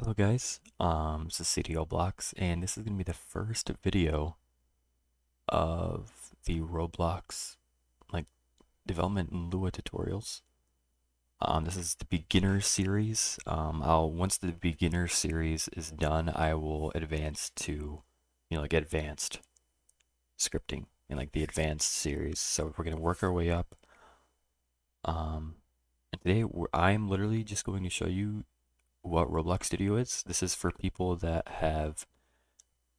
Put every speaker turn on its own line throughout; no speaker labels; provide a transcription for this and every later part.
Hello guys, this is CDLblox, and this is going to be the first video of the Roblox like development in Lua tutorials. This is the beginner series. Once the beginner series is done, I will advance to, like advanced scripting and like the advanced series. So we're going to work our way up. And today I'm literally just going to show you what Roblox Studio is. This is for people that have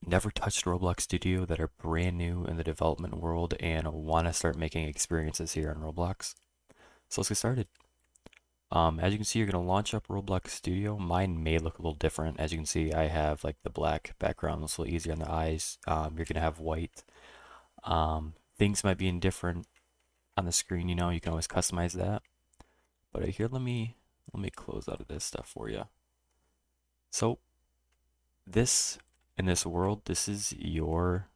never touched Roblox Studio, that are brand new in the development world and want to start making experiences here on Roblox. So let's get started. As you can see, you're going to launch up Roblox Studio. Mine may look a little different. As you can see, I have like the black background, it's a little easier on the eyes. You're going to have white. Things might be in different on the screen, you can always customize that. But here, let me close out of this stuff for you. So this in this world, this is your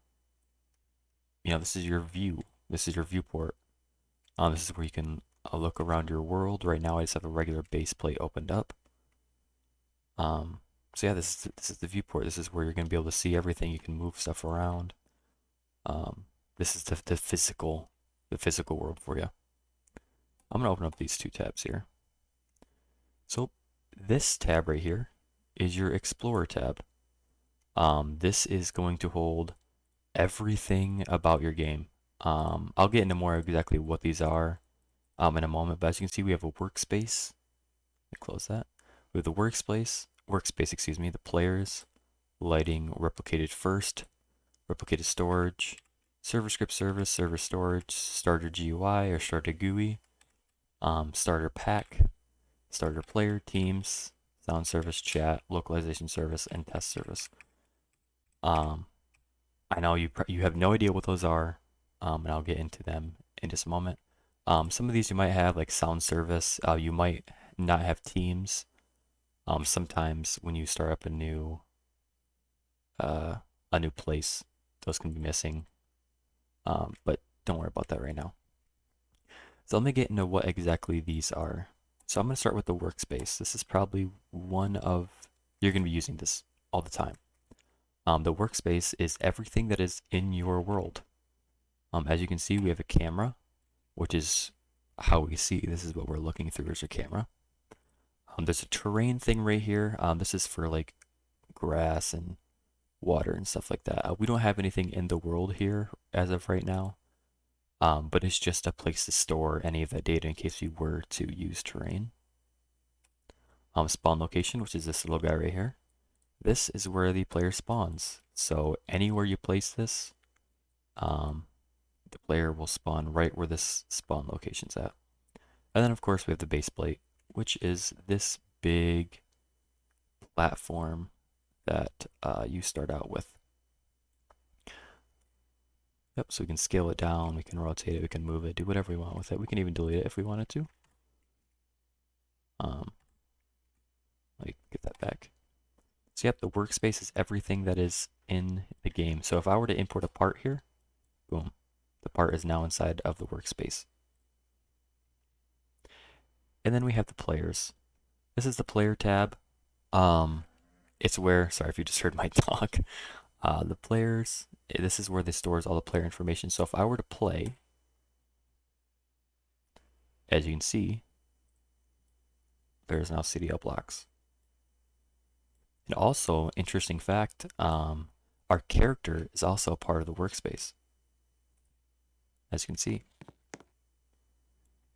this is your view. This is your viewport. This is where you can look around your world. Right now, I just have a regular base plate opened up. So yeah, this is the viewport. This is where you're going to be able to see everything. You can move stuff around. This is the physical world for you. I'm going to open up these two tabs here. So this tab right here is your Explorer tab. This is going to hold everything about your game. I'll get into more exactly what these are in a moment, but as you can see, we have a workspace. Let me close that. We have the workspace, excuse me, the players, lighting, replicated first, replicated storage, server script service, server storage, starter GUI or starter GUI, starter pack, starter player, teams, sound service, chat, localization service, and test service. I know you have no idea what those are, and I'll get into them in just a moment. Some of these you might have like sound service. You might not have teams. Sometimes when you start up a new place, those can be missing. But don't worry about that right now. So let me get into what exactly these are. So I'm going to start with the workspace. This is probably you're going to be using this all the time. The workspace is everything that is in your world. As you can see, we have a camera, which is how we see. This is what we're looking through as a camera. There's a terrain thing right here. This is for like grass and water and stuff like that. We don't have anything in the world here as of right now, but it's just a place to store any of that data in case we were to use terrain. Spawn location, which is this little guy right here. This is where the player spawns. So anywhere you place this, the player will spawn right where this spawn location's at. And then of course we have the base plate, which is this big platform that you start out with. Yep, so we can scale it down, we can rotate it, we can move it, do whatever we want with it. We can even delete it if we wanted to. Like get that back. So yep, the workspace is everything that is in the game. So if I were to import a part here, boom, the part is now inside of the workspace. And then we have the players. This is the player tab. It's where, sorry if you just heard my talk. The players, this is where this stores all the player information. So if I were to play, as you can see, there's now CDLblox. And also, interesting fact, our character is also a part of the workspace, as you can see.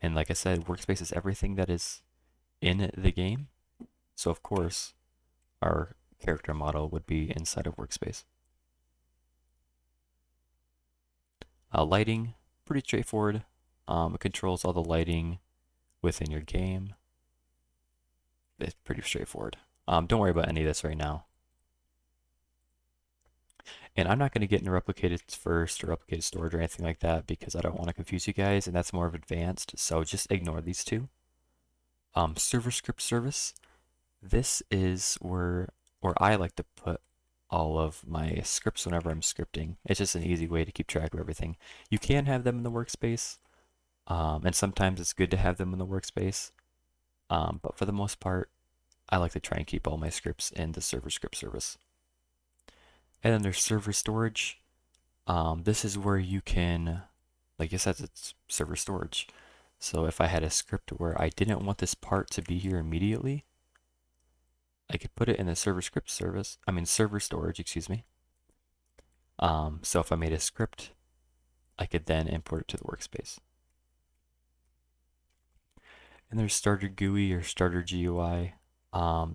And like I said, workspace is everything that is in the game. So of course, our character model would be inside of workspace. Lighting, pretty straightforward. It controls all the lighting within your game. It's pretty straightforward. Don't worry about any of this right now. And I'm not going to get into replicated first or replicated storage or anything like that because I don't want to confuse you guys, and that's more of advanced, so just ignore these two. Server script service. This is where I like to put all of my scripts whenever I'm scripting. It's just an easy way to keep track of everything. You can have them in the workspace, and sometimes it's good to have them in the workspace. But for the most part, I like to try and keep all my scripts in the server script service. And then there's server storage. This is where you can, like it says, it's server storage. So if I had a script where I didn't want this part to be here immediately, I could put it in the server script service, server storage, excuse me. So if I made a script, I could then import it to the workspace. And there's starter GUI or starter GUI.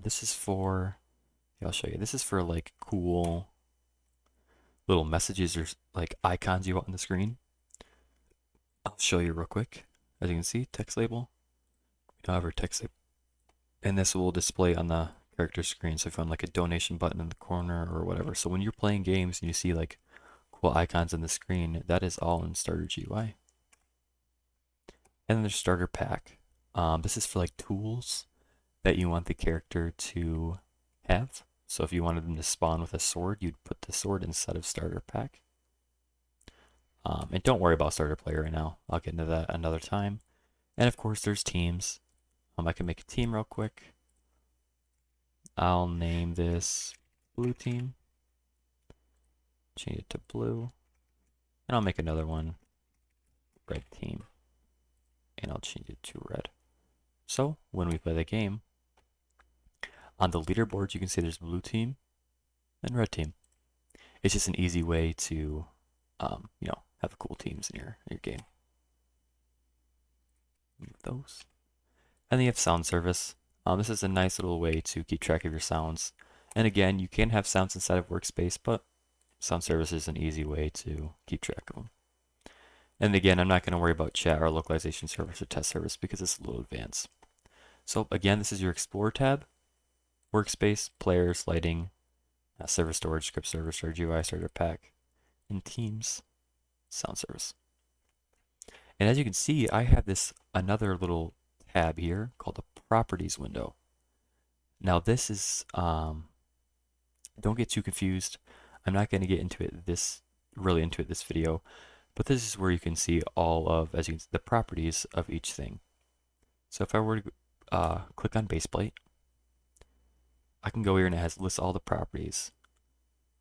This is for, yeah, I'll show you. This is for like cool little messages or like icons you want on the screen. I'll show you real quick. As you can see, text label. We don't have our text label. And this will display on the character screen. So if you want like a donation button in the corner or whatever. So when you're playing games and you see like cool icons on the screen, that is all in starter GUI. And then there's starter pack. This is for like tools that you want the character to have. So if you wanted them to spawn with a sword, you'd put the sword instead of starter pack. And don't worry about starter player right now. I'll get into that another time. And of course, there's teams. I can make a team real quick. I'll name this blue team. Change it to blue. And I'll make another one, red team. And I'll change it to red. So when we play the game, on the leaderboard, you can see there's blue team and red team. It's just an easy way to, have cool teams in your game. Move those. And then you have sound service. This is a nice little way to keep track of your sounds. And again, you can have sounds inside of Workspace, but sound service is an easy way to keep track of them. And again, I'm not going to worry about chat or localization service or test service because it's a little advanced. So again, this is your Explorer tab, Workspace, Players, Lighting, Server Storage, Script Service, or GUI Starter Pack, and Teams, Sound Service. And as you can see, I have another little tab here called the Properties window. Now this is, don't get too confused. I'm not going to get into it this video, but this is where you can see all of, as you can see, the properties of each thing. So if I were to click on baseplate, I can go here and it lists all the properties.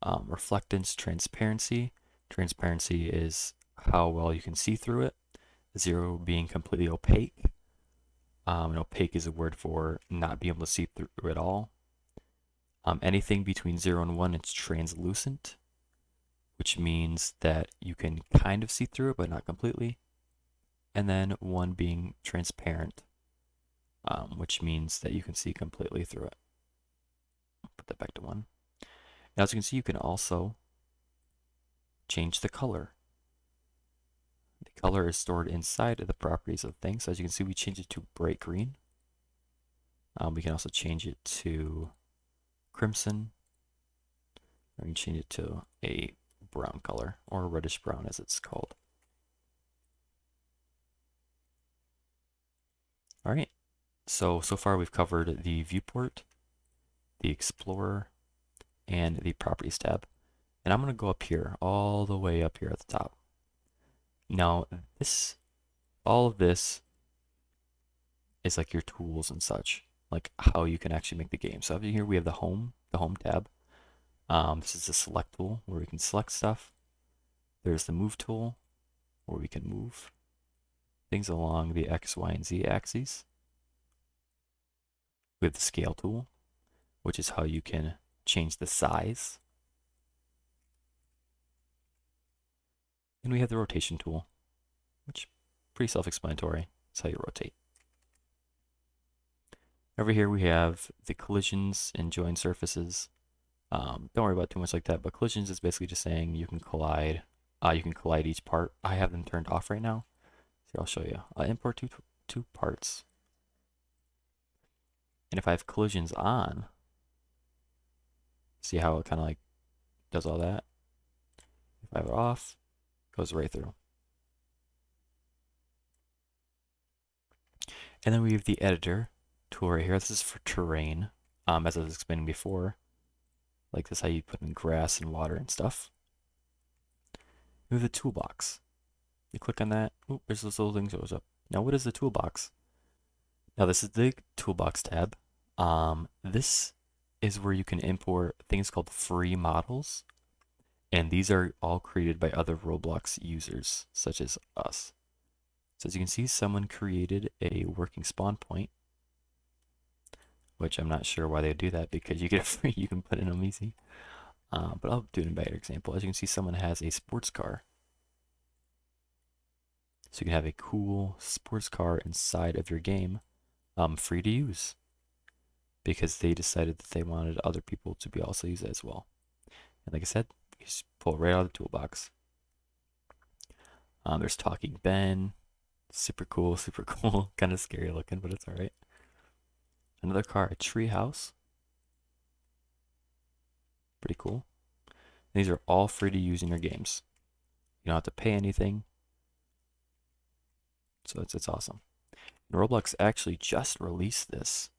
Reflectance Transparency. Transparency is how well you can see through it. 0 being completely opaque. And opaque is a word for not being able to see through it all. Anything between 0 and 1, it's translucent, which means that you can kind of see through it, but not completely. And then 1 being transparent, which means that you can see completely through it. Put that back to 1. Now, as you can see, you can also change the color. The color is stored inside of the properties of things. So as you can see, we change it to bright green. We can also change it to crimson. Or we can change it to a brown color, or reddish brown as it's called. All right, so far we've covered the viewport, the Explorer, and the Properties tab. And I'm going to go up here, all the way up here at the top. Now, all of this is like your tools and such, like how you can actually make the game. So up here we have the home tab. This is the select tool where we can select stuff. There's the move tool where we can move things along the X, Y, and Z axes. We have the scale tool, which is how you can change the size. And we have the rotation tool, which is pretty self-explanatory. It's how you rotate. Over here we have the collisions and join surfaces. Don't worry about too much like that, but collisions is basically just saying you can collide each part. I have them turned off right now. So I'll show you. Import two parts. And if I have collisions on, see how it kind of like does all that? If I have it off, it goes right through. And then we have the editor tool right here. This is for terrain, as I was explaining before. Like this, how you put in grass and water and stuff. We have the toolbox. You click on that. Oop, there's this little thing that goes up. Now, what is the toolbox? Now, this is the toolbox tab. This is where you can import things called free models, and these are all created by other Roblox users, such as us. So as you can see, someone created a working spawn point, which I'm not sure why they would do that because you get a free, you can put in them easy. But I'll do a better example. As you can see, someone has a sports car. So you can have a cool sports car inside of your game, free to use, because they decided that they wanted other people to be also use it as well. And like I said, you just pull it right out of the toolbox. There's Talking Ben, super cool, super cool, kind of scary looking, but it's all right. Another car, a tree house, pretty cool. These are all free to use in your games. You don't have to pay anything, so it's awesome. And Roblox actually just released this.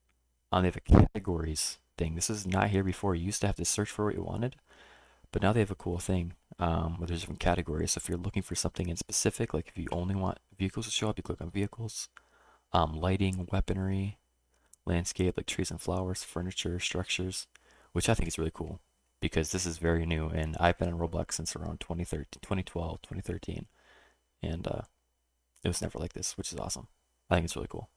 They have a categories thing. This is not here before. You used to have to search for what you wanted, but now they have a cool thing where there's different categories. So if you're looking for something in specific, like if you only want vehicles to show up, you click on vehicles, lighting, weaponry, landscape, like trees and flowers, furniture, structures, which I think is really cool because this is very new. And I've been on Roblox since around 2013, 2012, 2013, and it was never like this, which is awesome. I think it's really cool.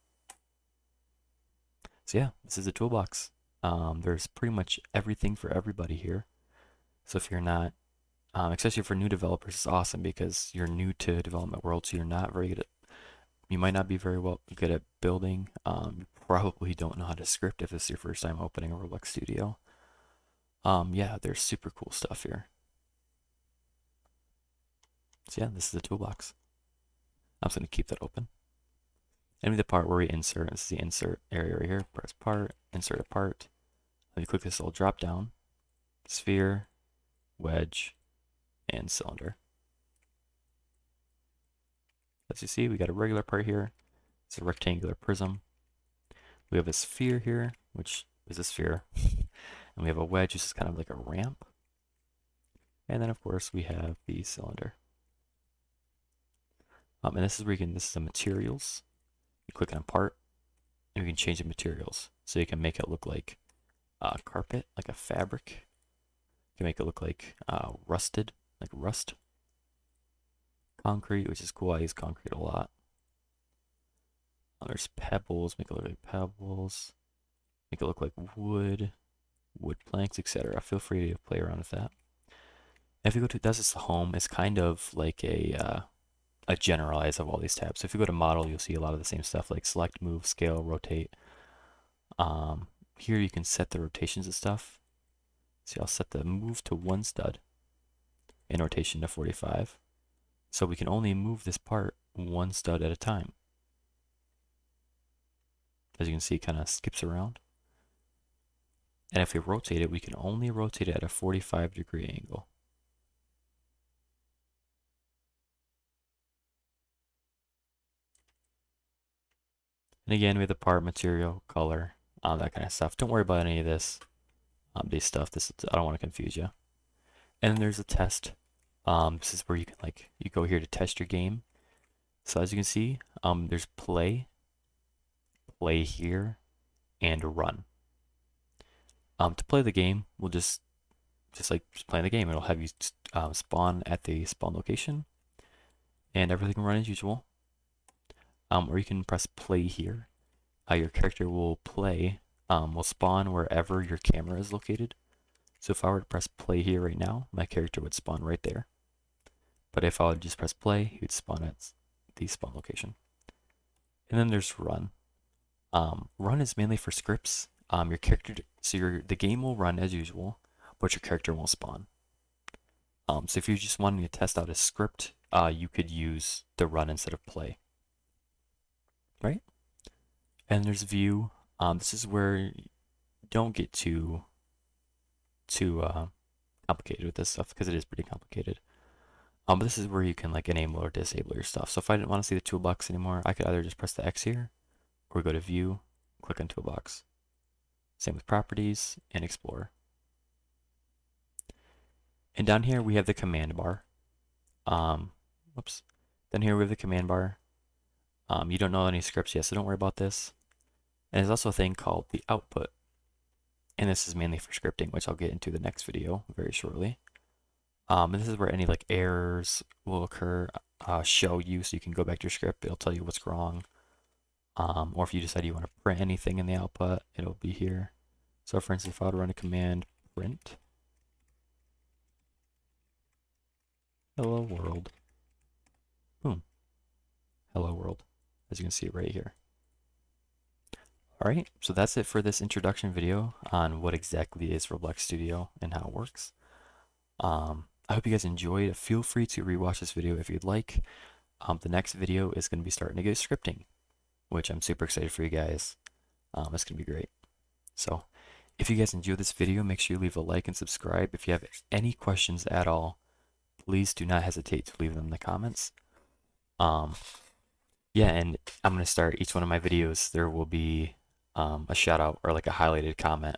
So yeah, this is a toolbox. There's pretty much everything for everybody here. So if you're not, especially for new developers, it's awesome because you're new to development world, so you're not very good at, you might not be very well good at building. You probably don't know how to script if it's your first time opening a Roblox Studio. Yeah, there's super cool stuff here. So yeah, this is the toolbox. I'm just gonna keep that open. And the part where we insert, this is the insert area right here. Press part, insert a part. Then you click this little drop down, sphere, wedge, and cylinder. As you see, we got a regular part here. It's a rectangular prism. We have a sphere here, which is a sphere. And we have a wedge, which is kind of like a ramp. And then, of course, we have the cylinder. And this is where you can, this is the materials. You click on part, and you can change the materials. So you can make it look like carpet, like a fabric. You can make it look like rusted, like rust. Concrete, which is cool. I use concrete a lot. There's pebbles, make it look like pebbles. Make it look like wood planks, etc. Feel free to play around with that. If you go to, that's just the home. It's kind of like a generalize of all these tabs. So if you go to model, you'll see a lot of the same stuff like select, move, scale, rotate. Here you can set the rotations and stuff. See, I'll set the move to 1 stud and rotation to 45. So we can only move this part 1 stud at a time. As you can see, it kind of skips around. And if we rotate it, we can only rotate it at a 45-degree angle. And again, we have the part, material, color, that kind of stuff. Don't worry about any of this, these stuff. I don't want to confuse you. And then there's a test. This is where you can you go here to test your game. So as you can see, there's play here, and run. To play the game, we'll just playing the game. It'll have you spawn at the spawn location, and everything will run as usual. Or you can press play here. Your character will play, will spawn wherever your camera is located. So if I were to press play here right now, my character would spawn right there. But if I would just press play, he would spawn at the spawn location. And then there's run. Run is mainly for scripts. Your character, the game will run as usual, but your character won't spawn. So if you're just wanting to test out a script, you could use the run instead of play. Right? And there's view. This is where you don't get too complicated with this stuff because it is pretty complicated. But this is where you can enable or disable your stuff. So if I didn't want to see the toolbox anymore, I could either just press the X here, or go to View, click on Toolbox. Same with Properties and Explore. And down here we have the command bar. Then here we have the command bar. You don't know any scripts yet, so don't worry about this. And there's also a thing called the output. And this is mainly for scripting, which I'll get into the next video very shortly. And this is where any like errors will occur, show you, so you can go back to your script. It'll tell you what's wrong. Or if you decide you want to print anything in the output, it'll be here. So for instance, if I would run a command print hello world, boom, hello world, as you can see right here. All right, so that's it for this introduction video on what exactly is Roblox Studio and how it works. I hope you guys enjoyed. Feel free to rewatch this video if you'd like. The next video is going to be starting to get scripting, which I'm super excited for you guys. It's going to be great. So if you guys enjoyed this video, make sure you leave a like and subscribe. If you have any questions at all, please do not hesitate to leave them in the comments. Yeah, and I'm going to start each one of my videos. There will be a shout out or like a highlighted comment.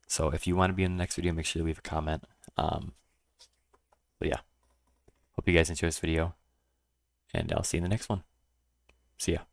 So if you want to be in the next video, make sure you leave a comment. But yeah, hope you guys enjoy this video, and I'll see you in the next one. See ya.